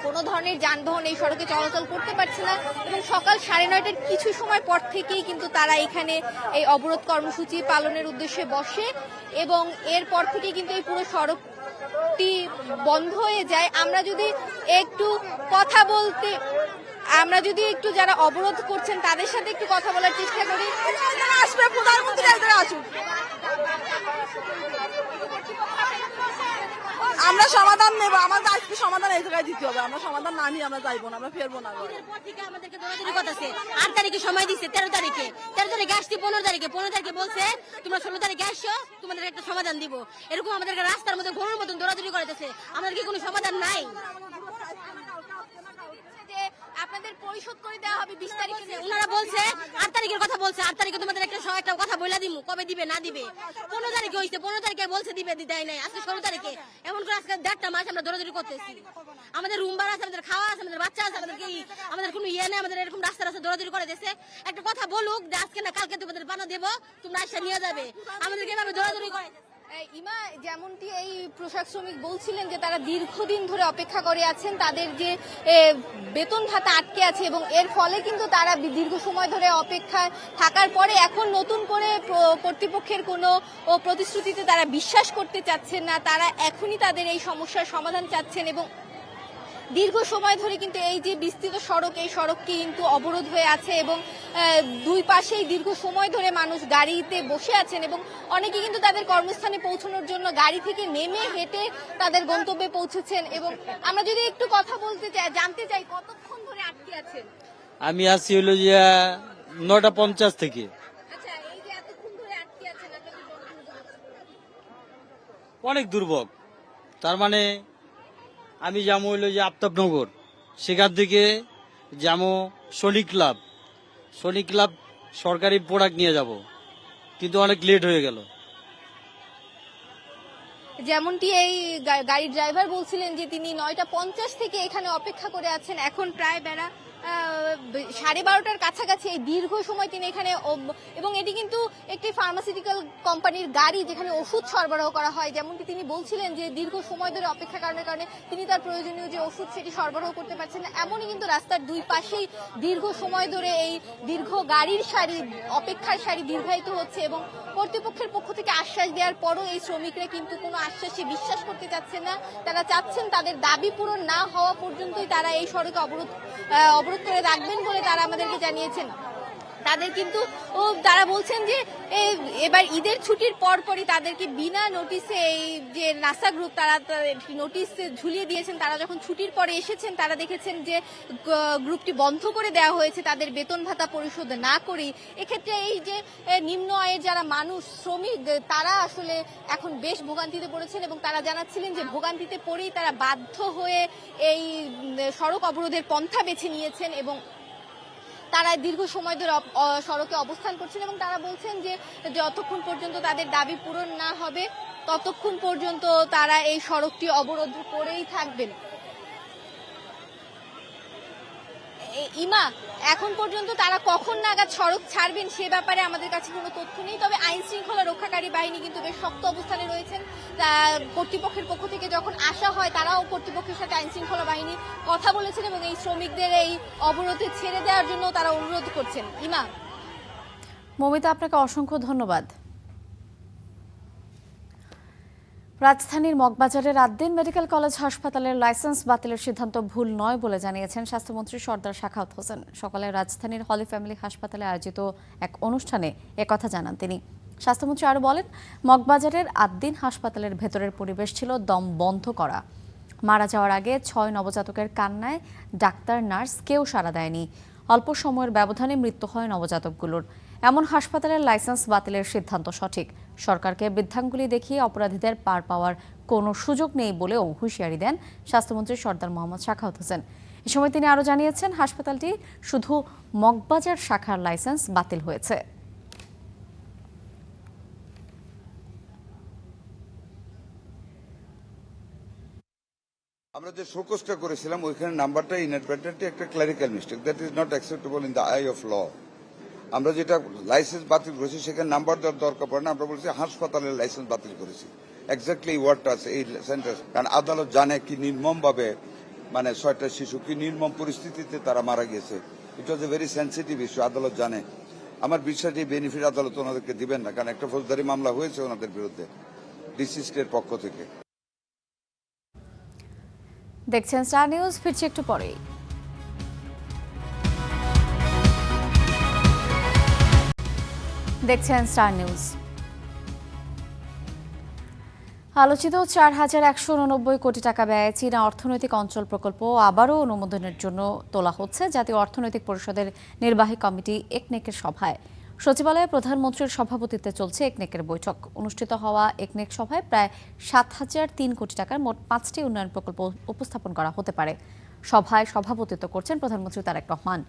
কোনো ধরনের যানবাহন এই সড়কে চলাচল করতে পারছে না, এবং সকাল 9:30টার কিছু সময় পর থেকেই কিন্তু তারা এখানে এই অবরোধ কর্মসূচি পালনের উদ্দেশ্যে বসে, এবং এরপর থেকে কিন্তু এই পুরো সড়কটি বন্ধ হয়ে যায়। আমরা যদি একটু কথা বলতে আমরা যদি একটু যারা অবরোধ করছেন তাদের সাথে একটু কথা বলার চেষ্টা করি। আসবে প্রধানমন্ত্রী একদম আসুক, আমরা সমাধান নেব। আমাদের আজকে সমাধান এই জায়গায় দিতে হবে। আমরা সমাধান না নিয়ে আমরা যাইবো না, আমরা ফেরবো না। আমাদেরকে দৌড়াদৌড়ি করতেছে। 8 তারিখে সময় দিচ্ছে, 13 তারিখে আসছি, 15 তারিখে বলছে তোমরা 16 তারিখে আসছো, তোমাদের একটা সমাধান দিব। এরকম আমাদেরকে রাস্তার মধ্যে ঘোরের মতন দৌড়াদৌড়ি করতেছে। আমাদের কি কোনো সমাধান নাই? আপনাদের পরিশোধ করে দেওয়া হবে 20 তারিখে। ওনারা বলছে 8 তারিখের কথা বলছে, 8 তারিখে তোমাদের একটা কথা বলে দিমু, কবে দিবে না দিবে। 15 তারিখে হইছে, 15 তারিখে বলছে দিবে, দেয় নাই। আজকে 16 তারিখে, এমন করে আজকে 1.5 মাস আমরা দৌড়াদৌড়ি করতেছি। আমাদের রুম ভাড়া আছে, আমাদের খাওয়া আছে, আমাদের বাচ্চা আছে, আমাদের কোনো ইয়ে নেই। আমাদের এরকম রাস্তা দৌড়াদৌড়ি করে দিয়েছে। একটা কথা বলুক যে আজকে না কালকে তোমাদের বানা দেবো, তোমরা এসে নিয়ে যাবে। আমাদেরকে এভাবে দৌড়াদৌড়ি করে। ইমা, যেমনটি এই পোশাক শ্রমিক বলছিলেন যে তারা দীর্ঘদিন ধরে অপেক্ষা করে আছেন, তাদের যে বেতন ভাতা আটকে আছে এবং এর ফলে কিন্তু তারা দীর্ঘ সময় ধরে অপেক্ষায় থাকার পরে এখন নতুন করে কর্তৃপক্ষের কোনো প্রতিশ্রুতিতে তারা বিশ্বাস করতে চাচ্ছেন না। তারা এখনই তাদের এই সমস্যার সমাধান চাচ্ছেন এবং দীর্ঘ সময় ধরে কিন্তু এই যে বিস্তৃত সড়ক, এই সড়কটি কিন্তু অবরোধ হয়ে আছে এবং দুই পাশেই দীর্ঘ সময় ধরে মানুষ গাড়িতে বসে আছেন এবং অনেকে কিন্তু তাদের কর্মস্থানে পৌঁছানোর জন্য গাড়ি থেকে নেমে হেঁটে তাদের গন্তব্যে পৌঁছেছেন। এবং আমরা যদি একটু কথা বলতে চাই, জানতে চাই কতক্ষণ ধরে আটকে আছেন? আমি আসছি হলো যে 9:50 থেকে। আচ্ছা, এই যে এতক্ষণ ধরে আটকে আছেন, অনেক দুর্ভোগ। তার মানে আমি যাবো হইলো যে আফতাবনগর, সেখান থেকে যাবো সৈনিক ক্লাব সরকারি প্রোডাক্ট নিয়ে যাব, কিন্তু অনেক লেট হয়ে গেল। যেমনটি এই গাড়ির ড্রাইভার বলছিলেন যে তিনি 9:50 থেকে এখানে অপেক্ষা করে আছেন। এখন প্রায় বেলা 12:30 কাছাকাছি। এই দীর্ঘ সময় তিনি এখানে, এবং এটি কিন্তু একটি ফার্মাসিউটিক্যাল কোম্পানির গাড়ি যেখানে ওষুধ সরবরাহ করা হয়। যেমনটি তিনি বলছিলেন যে দীর্ঘ সময় ধরে অপেক্ষা করার কারণে তিনি তার প্রয়োজনীয় যে ওষুধ সেটি সরবরাহ করতে পারছেন না। এমনই কিন্তু রাস্তার দুই পাশেই দীর্ঘ সময় ধরে এই দীর্ঘ গাড়ির সারি, অপেক্ষার সারি দীর্ঘায়িত হচ্ছে এবং কর্তৃপক্ষের পক্ষ থেকে আশ্বাস দেওয়ার পরও এই শ্রমিকরা কিন্তু কোনো আশ্বাসে বিশ্বাস করতে চাচ্ছেন না। তারা চাচ্ছেন তাদের দাবি পূরণ না হওয়া পর্যন্তই তারা এই সড়কে অবরোধ করে রাখবেন বলে তারা আমাদেরকে জানিয়েছেন। তাদের কিন্তু তারা বলছেন যে এবার ঈদের ছুটির পরপরই তাদেরকে বিনা নোটিসে এই যে নাসা গ্রুপ তারা নোটিস ঝুলিয়ে দিয়েছেন। তারা যখন ছুটির পরে এসেছেন তারা দেখেছেন যে গ্রুপটি বন্ধ করে দেওয়া হয়েছে তাদের বেতন ভাতা পরিশোধ না করেই। এক্ষেত্রে এই যে নিম্ন আয়ের যারা মানুষ, শ্রমিক, তারা আসলে এখন বেশ ভোগান্তিতে পড়েছেন এবং তারা জানাচ্ছিলেন যে ভোগান্তিতে পড়েই তারা বাধ্য হয়ে এই সড়ক অবরোধের পন্থা বেছে নিয়েছেন এবং তারা দীর্ঘ সময় ধরে সড়কে অবস্থান করছেন এবং তারা বলছেন যে যতক্ষণ পর্যন্ত তাদের দাবি পূরণ না হবে ততক্ষণ পর্যন্ত তারা এই সড়কটি অবরোধ করেই থাকবেন। ইমা, এখন পর্যন্ত তারা কখন নাগাদ সড়ক ছাড়বেন সে ব্যাপারে আমাদের কাছে কোনো তথ্য নেই। তবে আইন শৃঙ্খলা রক্ষাকারী বাহিনী কিন্তু বেশ শক্ত অবস্থানে রয়েছেন। কর্তৃপক্ষের পক্ষ থেকে যখন আসা হয় তারাও কর্তৃপক্ষের সাথে আইন শৃঙ্খলা বাহিনী কথা বলেছেন এবং এই শ্রমিকদের এই অবরোধে ছেড়ে দেওয়ার জন্য তারা অনুরোধ করছেন। ইমা। মমিতা, আপনাকে অসংখ্য ধন্যবাদ। রাজধানীর মগবাজারের আদ্দিন মেডিকেল কলেজ হাসপাতালের লাইসেন্স বাতিলের সিদ্ধান্ত ভুল নয় বলে জানিয়েছেন স্বাস্থ্যমন্ত্রী সর্দার সাখাওয়াত হোসেন। সকালে রাজধানীর হলি ফ্যামিলি হাসপাতালে আয়োজিত এক অনুষ্ঠানে একথা জানান তিনি। স্বাস্থ্যমন্ত্রী আরও বলেন, মগবাজারের আদ্দিন হাসপাতালের ভেতরের পরিবেশ ছিল দম বন্ধ করা। মারা যাওয়ার আগে 6 নবজাতকের কান্নায় ডাক্তার, নার্স কেউ সাড়া দেয়নি। অল্প সময়ের ব্যবধানে মৃত্যু হয় নবজাতকগুলোর। এমন হাসপাতালের লাইসেন্স বাতিলের সিদ্ধান্ত সঠিক। সরকারকে বৃদ্ধাঙ্গুলি দেখিয়ে অপরাধীদের পার পাওয়ার কোনো সুযোগ নেই বলেও হুঁশিয়ারি দেন স্বাস্থ্যমন্ত্রী সর্দার মোহাম্মদ সাখাওয়াত হোসেন। এ সময় তিনি আরও জানিয়েছেন, হাসপাতালটি শুধু মগবাজার শাখার লাইসেন্স বাতিল হয়েছে। আমরা যে শোকজটা করেছিলাম ওইখানে নাম্বারটা ইনঅ্যাডভার্টেন্টলি একটা clerical mistake, that is not acceptable in the eye of law. আমরা যেটা লাইসেন্স বাতিল করেছি সেখানে নাম্বার দেওয়ার দরকার পড়ে না, আমরা বলছি হাসপাতালের লাইসেন্স বাতিল করেছি। এক্স্যাক্টলি এই ওয়ার্ডটা আছে এই সেন্টেন্স। কারণ আদালত জানে কি নির্মমভাবে, মানে 6টা শিশু কি নির্মম পরিস্থিতিতে তারা মারা গিয়েছে। ইট ওয়াজ এ ভেরি সেন্সিটিভ ইস্যু, আদালত জানে। আমার বিশ্বাস এই বেনিফিট আদালত ওনাদেরকে দিবেন না, কারণ একটা ফৌজদারি মামলা হয়েছে ওনাদের বিরুদ্ধে ডিসিসির পক্ষ থেকে। দেখছেন স্টার নিউজ, ফিরছি একটু পরেই। দেখছেন স্টার নিউজ। আলোচিত ৪,১৮৯ কোটি টাকা ব্যয়ে চীনা অর্থনৈতিক অঞ্চল প্রকল্প আবারও অনুমোদনের জন্য তোলা হচ্ছে জাতীয় অর্থনৈতিক পরিষদের নির্বাহী কমিটি একনেকের সভায়। সচিবালয়ে প্রধানমন্ত্রীর সভাপতিত্বে চলছে একনেকের বৈঠক। অনুষ্ঠিত হওয়া একনেক সভায় প্রায় ৭,০০৩ কোটি টাকার মোট ৫টি উন্নয়ন প্রকল্প উপস্থাপন করা হতে পারে। সভায় সভাপতিত্ব করছেন প্রধানমন্ত্রী তারেক রহমান।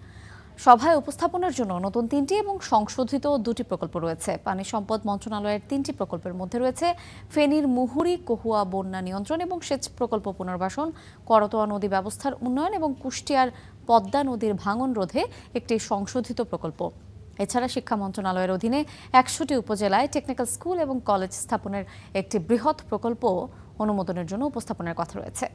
সভায় উপস্থাপনের জন্য নতুন ৩টি এবং সংশোধিত 2টি প্রকল্প রয়েছে। পানি সম্পদ মন্ত্রণালয়ের 3টি প্রকল্পের মধ্যে রয়েছে ফেনীর মুহুরী কহুয়া বন্যা নিয়ন্ত্রণ এবং সেচ প্রকল্প পুনর্বাসন, করতোয়া নদী ব্যবস্থার উন্নয়ন এবং কুষ্টিয়ার পদ্মা নদীর ভাঙন রোধে একটি সংশোধিত প্রকল্প। এছাড়া শিক্ষা মন্ত্রণালয়ের অধীনে ১০০টি উপজেলায় টেকনিক্যাল স্কুল এবং কলেজ স্থাপনের একটি বৃহৎ প্রকল্প অনুমোদনের জন্য উপস্থাপনের কথা রয়েছে।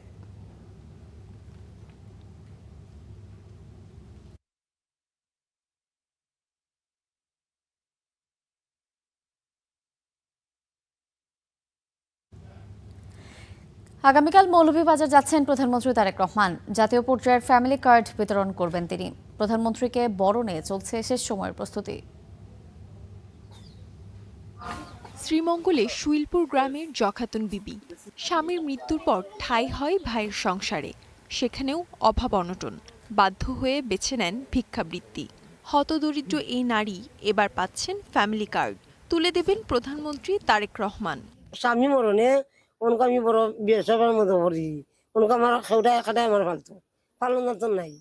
আগামীকাল মৌলভীবাজার যাচ্ছেন প্রধানমন্ত্রী তারেক রহমান। জাতীয় পর্যায়ের ফ্যামিলি কার্ড বিতরণ করবেন তিনি। প্রধানমন্ত্রীকে বরণে চলছে শেষ সময়ের প্রস্তুতি। শ্রীমঙ্গলে শুইলপুর গ্রামের যখাতুন বিবি। স্বামীর মৃত্যুর পর ঠাঁই হয় ভাইয়ের সংসারে, সেখানেও অভাব অনটন। বাধ্য হয়ে বেছে নেন ভিক্ষাবৃত্তি। হতদরিদ্র এই নারী এবার পাচ্ছেন ফ্যামিলি কার্ড। তুলে দেবেন প্রধানমন্ত্রী তারেক রহমান। স্বামী মরণে ওনকে আমি বড় বেসবার মতো করি, ওনকে আমার খেউটা একাটাই আমার পালন যন্ত্র নাই।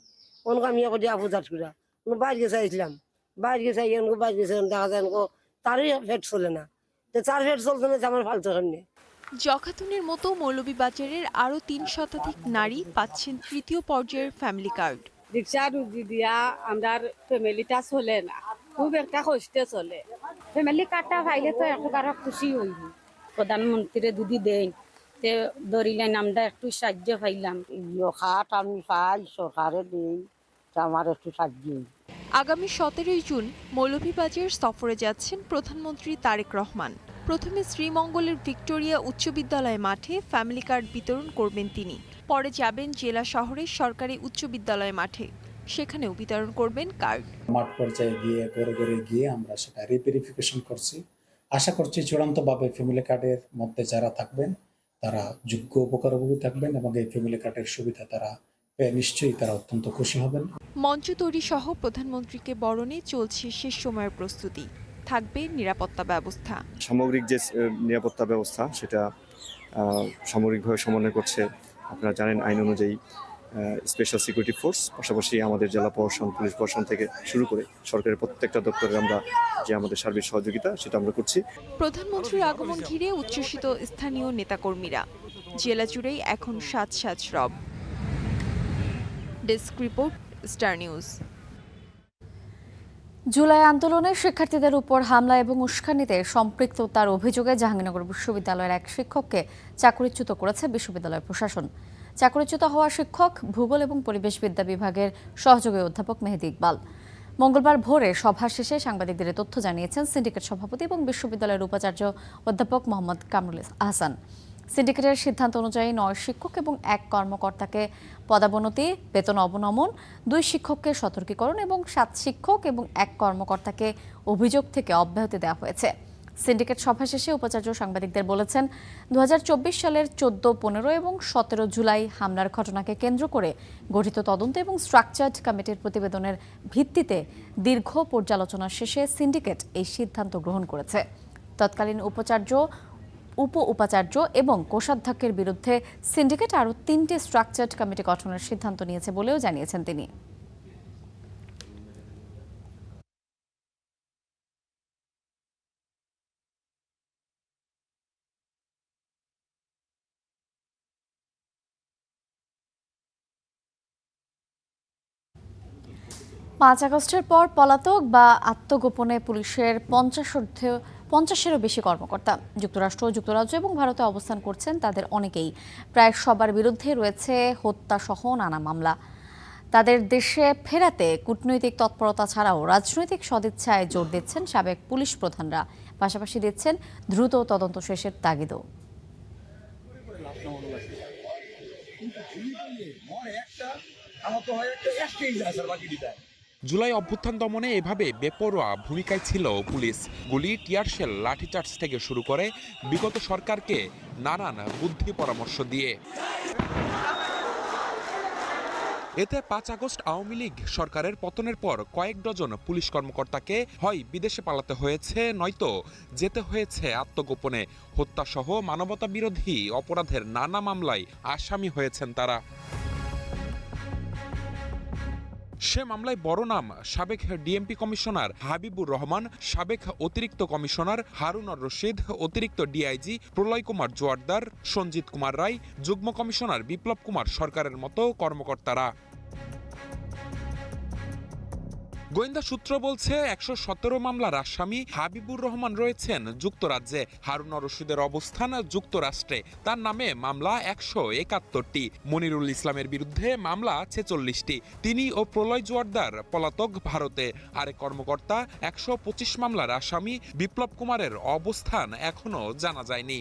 ওনকে আমি এখন আপু দাঁত করা বাইরে চাইছিলাম, বাইরে চাই বাইরে গেছিলাম, দেখা যায় তারই ফেট চলে না, চার ফেট চলতে না আমার ফালতু সামনে। যখাতুনের মতো মৌলভীবাজারের আরও ৩ শতাধিক নারী পাচ্ছেন তৃতীয় পর্যায়ের ফ্যামিলি কার্ড। রিক্সা রুজি দিয়া আমার ফ্যামিলিটা চলে না, খুব একটা কষ্টে চলে। ফ্যামিলি কার্ডটা পাইলে তো একেবারে খুশি হইব। প্রধানমন্ত্রী যদি দেন তে ধরিলেন আমরা একটু সাহায্য পাইলাম। খাট আমি পাই সরকারে দেই, আমার একটু সাহায্য। আগামী ১৭ই জুন মৌলভীবাজার সফরে যাচ্ছেন প্রধানমন্ত্রী তারেক রহমান। প্রথমে শ্রীমঙ্গলের ভিক্টোরিয়া উচ্চ বিদ্যালয় মাঠে ফ্যামিলি কার্ড বিতরণ করবেন তিনি। পরে যাবেন জেলা শহরের সরকারি উচ্চ বিদ্যালয় মাঠে, সেখানেও বিতরণ করবেন কার্ড। মাঠ পর্যায়ে গিয়ে ঘরে ঘরে গিয়ে আমরা সেটা রিভেরিফিকেশন করছি। আশা করছি চূড়ান্তভাবে ফ্যামিলি কার্ডের মধ্যে যারা থাকবেন তারা যোগ্য উপকারভোগী থাকবেন এবং এই ফ্যামিলি কার্ডের সুবিধা তারা পেয়ে নিশ্চয়ই তারা অত্যন্ত খুশি হবেন। মঞ্চ তৈরি সহ প্রধানমন্ত্রীকে বরণে চলছে শেষ সময়ের প্রস্তুতি। থাকবে নিরাপত্তা ব্যবস্থা। সামগ্রিক যে নিরাপত্তা ব্যবস্থা সেটা সামরিকভাবে সমন্বয় করছে, আপনারা জানেন আইন অনুযায়ী স্পেশাল সিকিউরিটি ফোর্স, পাশাপাশি আমাদের জেলা প্রশাসন, পুলিশ প্রশাসন থেকে শুরু করে সরকারের প্রত্যেকটা দপ্তরে আমরা যে আমাদের সার্বিক সহযোগিতা সেটা আমরা করছি। প্রধানমন্ত্রীর আগমন ঘিরে উচ্ছ্বসিত স্থানীয় নেতাকর্মীরা। জেলা জুড়েই এখন সাজ রব। Desk report, star news. July আন্দোলনে শিক্ষার্থীদের উপর হামলা এবং উস্কানিতে সম্পৃক্ততার অভিযোগে জাহাঙ্গীরনগর বিশ্ববিদ্যালয়ের এক শিক্ষককে চাকরিচ্যুত করেছে বিশ্ববিদ্যালয় প্রশাসন। চাকরিচ্যুত হওয়া শিক্ষক ভূগোল এবং পরিবেশবিদ্যা বিভাগের সহযোগী অধ্যাপক মেহেদী ইকবাল। মঙ্গলবার ভোরে সভা শেষে সাংবাদিকদের তথ্য জানিয়েছেন সিন্ডিকেট সভাপতি এবং বিশ্ববিদ্যালয়ের উপাচার্য অধ্যাপক মোহাম্মদ কামরুল আহসান। সিন্ডিকেটের সিদ্ধান্ত অনুযায়ী 9 শিক্ষক এবং 1 কর্মকর্তাকে পদাবনতি, বেতন অবনমন, 2 শিক্ষককে সতর্কীকরণ এবং 7 শিক্ষক এবং 1 কর্মকর্তাকে অভিযোগ থেকে অব্যাহতি দেওয়া হয়েছে। সিন্ডিকেট সভা শেষে উপাচার্য সাংবাদিকদের বলেছেন, 2024 সালের 14, 15 এবং 17 জুলাই হামলার ঘটনাকে কেন্দ্র করে গঠিত তদন্ত এবং স্ট্রাকচার্ড কমিটির প্রতিবেদনের ভিত্তিতে দীর্ঘ পর্যালোচনা শেষে সিন্ডিকেট এই সিদ্ধান্ত গ্রহণ করেছে। তৎকালীন উপাচার্য, উপ-উপাচার্য এবং কোষাধ্যক্ষের বিরুদ্ধে সিন্ডিকেট আরও 3টি স্ট্রাকচার্ড কমিটি গঠনের সিদ্ধান্ত নিয়েছে বলেও জানিয়েছেন তিনি। পাঁচ আগস্টের পর পলাতক বা আত্মগোপনে পুলিশের 50-এরও বেশি কর্মকর্তা যুক্তরাষ্ট্র, যুক্তরাজ্য এবং ভারতে অবস্থান করছেন। তাদের অনেকেই, প্রায় সবার বিরুদ্ধে রয়েছে হত্যাসহ নানা মামলা। তাদের দেশে ফেরাতে কূটনৈতিক তৎপরতা ছাড়াও রাজনৈতিক সদিচ্ছায় জোর দিচ্ছেন সাবেক পুলিশ প্রধানরা, পাশাপাশি দিচ্ছেন দ্রুত তদন্ত শেষের তাগিদও। জুলাই অভ্যুত্থান দমনে এভাবে বেপরোয়া ভূমিকায় ছিল পুলিশ। গুলি, টিয়ারশেল, লাঠিচার্জ থেকে শুরু করে বিগত সরকারকে নানান বুদ্ধি পরামর্শ দিয়ে। এতে ৫ আগস্ট আওয়ামী লীগ সরকারের পতনের পর কয়েক ডজন পুলিশ কর্মকর্তাকে হয় বিদেশে পালাতে হয়েছে, নয়তো যেতে হয়েছে আত্মগোপনে। হত্যাসহ মানবতা বিরোধী অপরাধের নানা মামলায় আসামি হয়েছেন তারা। সে মামলায় বড় নাম সাবেক ডিএমপি কমিশনার হাবিবুর রহমান, সাবেক অতিরিক্ত কমিশনার হারুনর রশিদ, অতিরিক্ত ডিআইজি প্রলয় কুমার জোয়ারদার, সঞ্জিত কুমার রায়, যুগ্ম কমিশনার বিপ্লব কুমার সরকারের মতো কর্মকর্তারা। গোয়েন্দা সূত্র বলছে ১১৭ মামলার আসামি হাবিবুর রহমান রয়েছেন যুক্তরাজ্যে, হারুনর রশিদের অবস্থান যুক্তরাষ্ট্রে। তার নামে মামলা ১৭১টি, মনিরুল ইসলামের বিরুদ্ধে মামলা ৪৬টি। তিনি ও প্রলয় জোয়ারদার পলাতক ভারতে। আরেক কর্মকর্তা ১২৫ মামলার আসামি বিপ্লব কুমারের অবস্থান এখনো জানা যায়নি।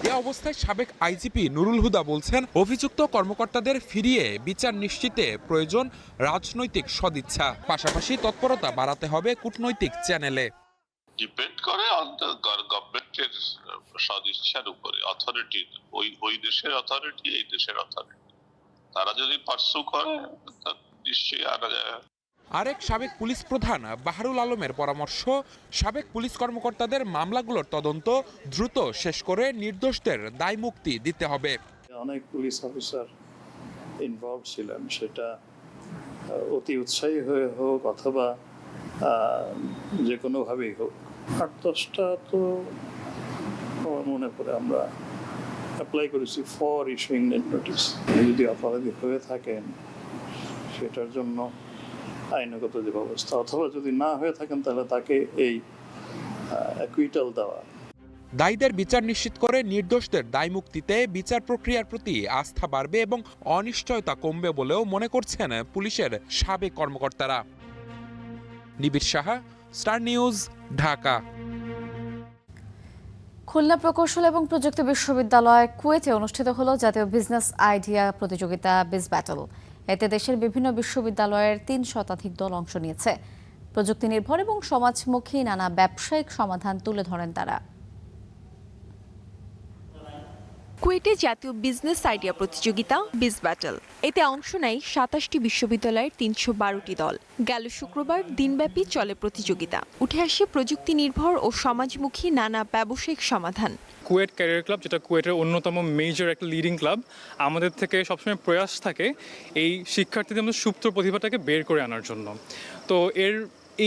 এ অবস্থায় সাবেক আইজিপি নুরুল হুদা বলছেন, অভিযুক্ত কর্মকর্তাদের ফিরিয়ে বিচার নিশ্চিতে প্রয়োজন রাজনৈতিক সদিচ্ছা, পাশাপাশি তৎপরতা বাড়াতে হবে কূটনৈতিক চ্যানেলে। ডিপেন্ড করে গভর্নমেন্টের সদিচ্ছার উপরে, অথরিটির, ওই দেশের অথরিটি, এই দেশের অথরিটি, তারা যদি পার্সু করে নিশ্চয়ই আনা যায়। আরেক সাবেক পুলিশ প্রধান বাহারুল আলমের পরামর্শ, সাবেক পুলিশ কর্মকর্তাদের মামলাগুলোর তদন্ত দ্রুত শেষ করে নির্দোষদের দায় মুক্তি দিতে হবে। অনেক পুলিশ অফিসার ইনভলভ ছিলেন, সেটা অতি উৎসাহী হয়ে হোক অথবা যে কোনোভাবেই হোক। ৮-১০টা তো আমার মনে পড়ে আমরা অ্যাপ্লাই করেছি ফর ইস্যুইং নোটিস। যদি অপরাধী হয়ে থাকেন সেটার জন্য আইনগত যে ব্যবস্থা, অথবা যদি না হয়ে থাকেন তাহলে তাকে এই অ্যাকুইটাল দেওয়া। দায়ীদের বিচার নিশ্চিত করে নির্দোষদের দায় মুক্তিতে বিচার প্রক্রিয়ার প্রতি আস্থা বাড়বে এবং অনিশ্চয়তা কমবে বলেও মনে করছেন পুলিশের সাবেক কর্মকর্তারা। নিবিড় সাহা, স্টার নিউজ, ঢাকা। খুলনা প্রকৌশল এবং প্রযুক্তি বিশ্ববিদ্যালয় কুয়েটে অনুষ্ঠিত হলো জাতীয় বিজনেস আইডিয়া প্রতিযোগিতা বিজ ব্যাটল। এতে দেশের বিভিন্ন বিশ্ববিদ্যালয়ের ৩ শতাধিক দল অংশ নিয়েছে। প্রযুক্তি নির্ভর এবং সমাজমুখী নানা ব্যবসায়িক সমাধান তুলে ধরেন তারা। কুয়েটে জাতীয় বিজনেস আইডিয়া প্রতিযোগিতা বিজ ব্যাটল। এতে অংশ নেয় ২৭টি বিশ্ববিদ্যালয়ের ৩১২টি দল। গেল শুক্রবার দিনব্যাপী চলে প্রতিযোগিতা। উঠে আসে প্রযুক্তি নির্ভর ও সমাজমুখী নানা ব্যবসায়িক সমাধান। কুয়েট ক্যারিয়ার ক্লাব, যেটা কুয়েটের অন্যতম মেজর একটা লিডিং ক্লাব, আমাদের থেকে সবসময় প্রয়াস থাকে এই শিক্ষার্থীদের মধ্যে সুপ্ত প্রতিভাটাকে বের করে আনার জন্য। তো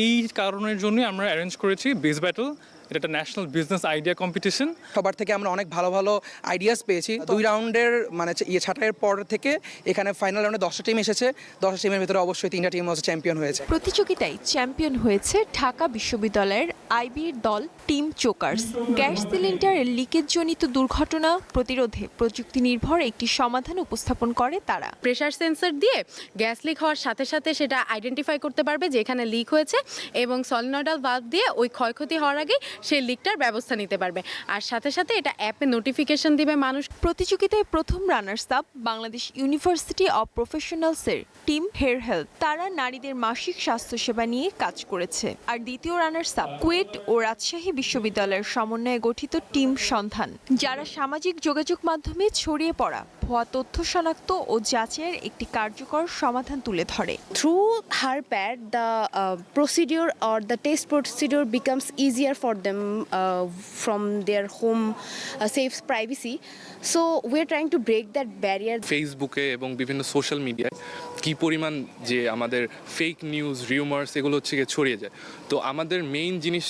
এই কারণের জন্যই আমরা অ্যারেঞ্জ করেছি বিজ ব্যাটল। এটা একটা ন্যাশনাল বিজনেস আইডিয়া কম্পিটিশন। সবার থেকে আমরা অনেক ভালো ভালো আইডিয়াস পেয়েছি। 2 রাউন্ডের মানে ছাঁটাইয়ের পর থেকে এখানে ফাইনাল রাউন্ডে 10টা টিম এসেছে। 10টা টিমের ভিতরে অবশ্যই 3টা টিম হচ্ছে চ্যাম্পিয়ন হয়েছে। প্রতিযোগিতায় চ্যাম্পিয়ন হয়েছে ঢাকা বিশ্ববিদ্যালয়ের আইবির দল টিম চোকার্স। গ্যাস সিলিন্ডারের লিকেজজনিত দুর্ঘটনা প্রতিরোধে প্রযুক্তি নির্ভর একটি সমাধান উপস্থাপন করে তারা। প্রেসার সেন্সর দিয়ে গ্যাস লিক হওয়ার সাথে সাথে সেটা আইডেন্টিফাই করতে পারবে যে এখানে লিক হয়েছে, এবং সলিনয়েডাল ভালভ দিয়ে ওই ক্ষয়ক্ষতি হওয়ার আগে সেই লিকটার ব্যবস্থা নিতে পারবে। আর সাথে সাথে এটা অ্যাপে নোটিফিকেশন দিবে মানুষ। প্রতিযোগিতায় প্রথম runners up Bangladesh university of প্রফেশনালসের টিম হেয়ার হেলথ। তারা নারীদের মাসিক স্বাস্থ্যসেবা নিয়ে কাজ করেছে। আর দ্বিতীয় রানার্স আপ কুয়েট ও রাজশাহী বিশ্ববিদ্যালয়ের সমন্বয়ে গঠিত টিম সন্ধান, যারা সামাজিক যোগাযোগ মাধ্যমে ছড়িয়ে পড়া ভুয়া তথ্য শনাক্ত ও যাচাইয়ের একটি কার্যকর সমাধান তুলে ধরে। Through her pad, the procedure or the test procedure becomes easier for them from their home, safe privacy. So we're trying to break that barrier. ফেসবুকে এবং বিভিন্ন সোশ্যাল মিডিয়ায় কি পরিমাণ যে আমাদের ফেক নিউজ, রিউমার্স এগুলো হচ্ছে গিয়ে ছড়িয়ে যায়। তো আমাদের মেইন জিনিস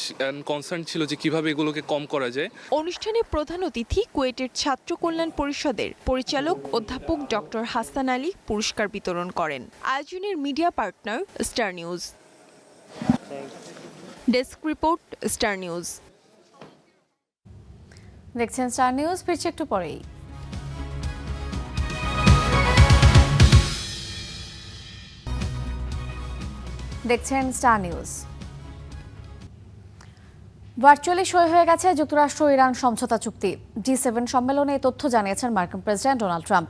কনসার্ন ছিল যে কিভাবে এগুলোকে কম করা যায়। অনুষ্ঠানে প্রধান অতিথি কুয়েটের ছাত্র কল্যাণ পরিষদের পরিচালক অধ্যাপক ডক্টর হাসান আলী পুরস্কার বিতরণ করেন। আয়োজনের media partner star news. Desk report, star news. দেখছেন স্টার নিউজ, ফিরছে একটু পরেই। দেখছেন স্টার নিউজ। ভার্চুয়ালি সই হয়ে গেছে যুক্তরাষ্ট্র ইরান সমঝোতা চুক্তি। G7 সম্মেলনে এই তথ্য জানিয়েছেন মার্কিন প্রেসিডেন্ট ডোনাল্ড ট্রাম্প।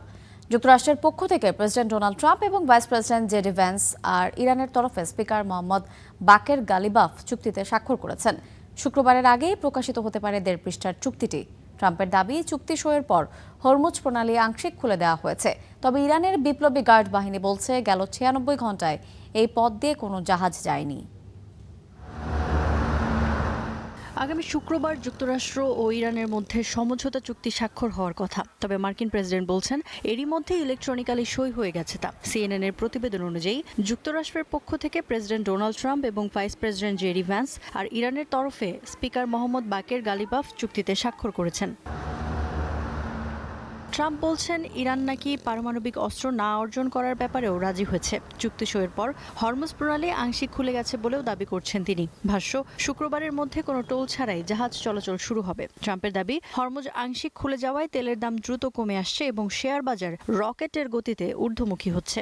যুক্তরাষ্ট্রের পক্ষ থেকে প্রেসিডেন্ট ডোনাল্ড ট্রাম্প এবং ভাইস প্রেসিডেন্ট জেডি ভ্যান্স আর ইরানের তরফে স্পিকার মোহাম্মদ বাকের গালিবাফ চুক্তিতে স্বাক্ষর করেছেন। শুক্রবারের আগেই প্রকাশিত হতে পারে 1.5 পৃষ্ঠার চুক্তিটি। ট্রাম্পের দাবি, চুক্তি সইয়ের পর হরমুজ প্রণালী আংশিক খুলে দেওয়া হয়েছে। তবে ইরানের বিপ্লবী গার্ড বাহিনী বলছে গেল 96 ঘন্টায় এই পথ দিয়ে কোনো জাহাজ যায়নি। আগামী শুক্রবার যুক্তরাষ্ট্র ও ইরানের মধ্যে সমঝোতা চুক্তি স্বাক্ষর হওয়ার কথা। তবে মার্কিন প্রেসিডেন্ট বলছেন এরই মধ্যে ইলেকট্রনিক্যালি সই হয়ে গেছে তা। CNN এর প্রতিবেদন অনুযায়ী যুক্তরাষ্ট্রের পক্ষ থেকে প্রেসিডেন্ট ডোনাল্ড ট্রাম্প এবং ভাইস প্রেসিডেন্ট জেডি ভ্যান্স আর ইরানের তরফে স্পিকার মোহাম্মদ বাকের গালিবাফ চুক্তিতে স্বাক্ষর করেছেন। ট্রাম্প বলছেন ইরান নাকি পারমাণবিক অস্ত্র না অর্জন করার ব্যাপারেও রাজি হয়েছে। চুক্তি সইয়ের পর হরমুজ প্রণালী আংশিক খুলে গেছে বলেও দাবি করছেন তিনি। ভাষ্য, শুক্রবারের মধ্যে কোনো টোল ছাড়াই জাহাজ চলাচল শুরু হবে। ট্রাম্পের দাবি, হরমুজ আংশিক খুলে যাওয়ায় তেলের দাম দ্রুত কমে আসছে এবং শেয়ার বাজার রকেটের গতিতে ঊর্ধ্বমুখী হচ্ছে।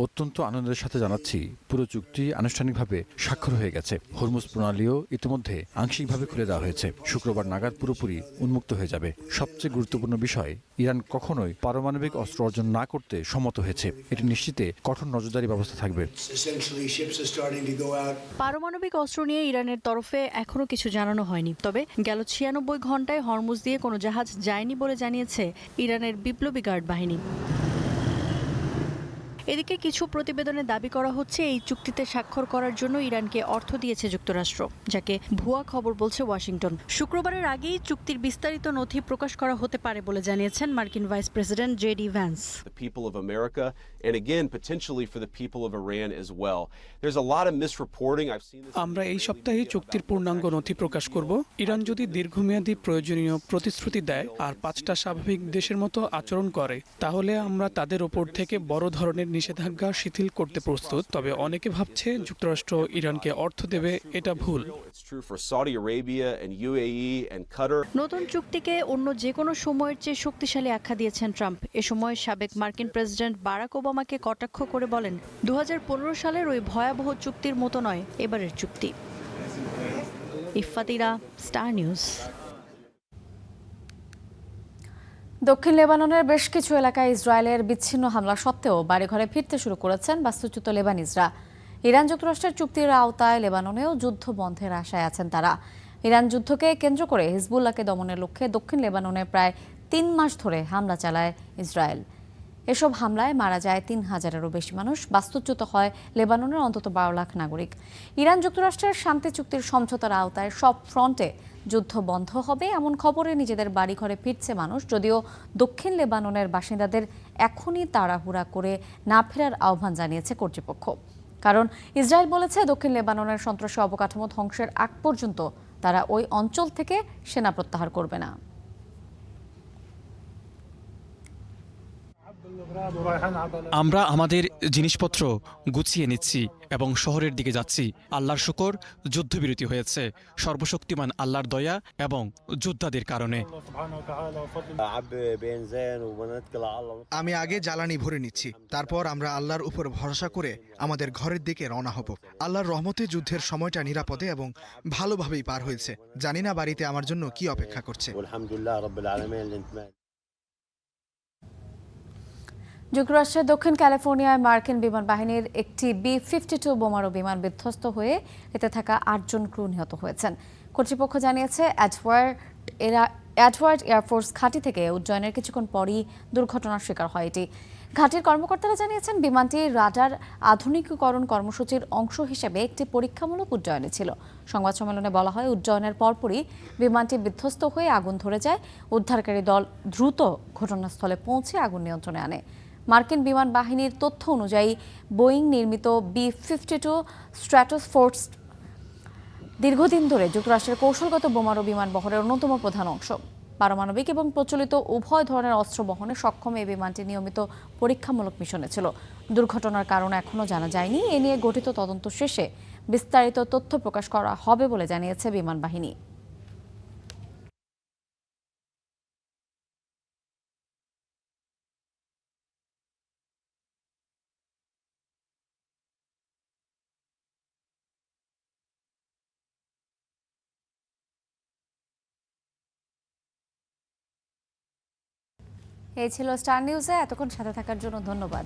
অত্যন্ত আনন্দের সাথে জানাচ্ছি পুরো চুক্তি আনুষ্ঠানিকভাবে স্বাক্ষর হয়ে গেছে। হরমুজ প্রণালীও ইতিমধ্যে আংশিকভাবে খুলে দেওয়া হয়েছে। শুক্রবার নাগাদ পুরোপুরি উন্মুক্ত হয়ে যাবে। সবচেয়ে গুরুত্বপূর্ণ বিষয়, ইরান কখনোই পারমাণবিক অস্ত্র অর্জন না করতে সম্মত হয়েছে। এটি নিশ্চিতে কঠোর নজরদারি ব্যবস্থা থাকবে। পারমাণবিক অস্ত্র নিয়ে ইরানের তরফে এখনো কিছু জানানো হয়নি। তবে গেল 96 ঘন্টায় হরমুজ দিয়ে কোনো জাহাজ যায়নি বলে জানিয়েছে ইরানের বিপ্লবী গার্ড বাহিনী। এদিকে কিছু প্রতিবেদনে দাবি করা হচ্ছে এই চুক্তিতে স্বাক্ষর করার জন্য ইরানকে অর্থ দিয়েছে যুক্তরাষ্ট্র, যাকে ভুয়া খবর বলছে ওয়াশিংটন। শুক্রবারের আগেই চুক্তির বিস্তারিত নথি প্রকাশ করা হতে পারে বলে জানিয়েছেন মার্কিন ভাইস প্রেসিডেন্ট জেডি ভ্যান্স। আমরা এই সপ্তাহে চুক্তির পূর্ণাঙ্গ নথি প্রকাশ করব। ইরান যদি দীর্ঘমেয়াদী প্রয়োজনীয় প্রতিশ্রুতি দেয় আর 5টা স্বাভাবিক দেশের মতো আচরণ করে, তাহলে আমরা তাদের ওপর থেকে বড় ধরনের নিষেধাজ্ঞা শিথিল করতে প্রস্তুত। তবে অনেকে ভাবছে যুক্তরাষ্ট্র ইরানকে অর্থ দেবে, এটা ভুল। নতুন চুক্তিকে অন্য যে কোনো সময়ের চেয়ে শক্তিশালী আখ্যা দিয়েছেন ট্রাম্প। এ সময় সাবেক মার্কিন প্রেসিডেন্ট বারাক ওবামাকে কটাক্ষ করে বলেন, 2015 সালের ওই ভয়াবহ চুক্তির মতো নয় এবারের চুক্তি। ইফফাতিরা, স্টার নিউজ। দক্ষিণ লেবাননের বেশ কিছু এলাকায় ইসরায়েলের বিচ্ছিন্ন হামলা সত্ত্বেও বাড়িঘরে ফিরতে শুরু করেছেন বাস্তুচ্যুত লেবানিজরা। ইরান যুক্তরাষ্ট্রের চুক্তির আওতায় লেবাননেও যুদ্ধ বন্ধের আশায় আছেন তারা। ইরান যুদ্ধকে কেন্দ্র করে হিজবুল্লাহকে দমনের লক্ষ্যে দক্ষিণ লেবাননে প্রায় 3 মাস ধরে হামলা চালায় ইসরায়েল। এসব হামলায় মারা যায় 3000-এরও বেশি মানুষ, বাস্তুচ্যুত হয় লেবাননের অন্তত 12 লাখ নাগরিক। ইরান যুক্তরাষ্ট্রের শান্তি চুক্তির সমঝোতার আওতায় সব ফ্রন্টে যুদ্ধ বন্ধ হবে এমন খবরে নিজেদের বাড়িঘরে ফিরছে মানুষ, যদিও দক্ষিণ লেবাননের বাসিন্দাদের এখনই তাড়াহুড়া করে না ফেরার আহ্বান জানিয়েছে কর্তৃপক্ষ। কারণ ইসরায়েল বলেছে দক্ষিণ লেবাননের সন্ত্রাসী অবকাঠামো ধ্বংসের আগ পর্যন্ত তারা ওই অঞ্চল থেকে সেনা প্রত্যাহার করবে না। আমরা আমাদের জিনিসপত্র গুছিয়ে নিচ্ছি এবং শহরের দিকে যাচ্ছি। আল্লাহর শুকর, যুদ্ধবিরতি হয়েছে সর্বশক্তিমান আল্লাহর দয়া এবং যোদ্ধাদের কারণে। আমি আগে জ্বালানি ভরে নিচ্ছি, তারপর আমরা আল্লাহর উপর ভরসা করে আমাদের ঘরের দিকে রওনা হব। আল্লাহর রহমতে যুদ্ধের সময়টা নিরাপদে এবং ভালোভাবেই পার হয়েছে। জানি না বাড়িতে আমার জন্য কি অপেক্ষা করছে। যুক্তরাষ্ট্রের দক্ষিণ ক্যালিফোর্নিয়ায় মার্কিন বিমান বাহিনীর একটি B-52 বোমারু বিমান বিধ্বস্ত হয়ে এতে থাকা 8 জন ক্রু নিহত হয়েছেন। কর্তৃপক্ষ জানিয়েছে এডওয়ার্ড এয়ারফোর্স ঘাঁটি থেকে উড্ডয়নের কিছুক্ষণ পরই দুর্ঘটনার শিকার হয় এটি। ঘাঁটির কর্মকর্তারা জানিয়েছেন বিমানটি রাডার আধুনিকীকরণ কর্মসূচির অংশ হিসেবে একটি পরীক্ষামূলক উড্ডয়নে ছিল। সংবাদ সম্মেলনে বলা হয়, উড্ডয়নের পরপরই বিমানটি বিধ্বস্ত হয়ে আগুন ধরে যায়। উদ্ধারকারী দল দ্রুত ঘটনাস্থলে পৌঁছে আগুন নিয়ন্ত্রণে আনে। মার্কিন বিমান বাহিনীর তথ্য অনুযায়ী বোয়িং নির্মিত B-52 স্ট্র্যাটোফোর্স দীর্ঘদিন ধরে যুক্তরাষ্ট্রের কৌশলগত বোমারু বিমান বহরের অন্যতম প্রধান অংশ। পারমাণবিক এবং প্রচলিত উভয় ধরনের অস্ত্র বহনে সক্ষম এই বিমানটি নিয়মিত পরীক্ষামূলক মিশনে ছিল। দুর্ঘটনার কারণ এখনও জানা যায়নি। এ নিয়ে গঠিত তদন্ত শেষে বিস্তারিত তথ্য প্রকাশ করা হবে বলে জানিয়েছে বিমান বাহিনী। এই ছিল স্টার নিউজে। এতক্ষণ সাথে থাকার জন্য ধন্যবাদ।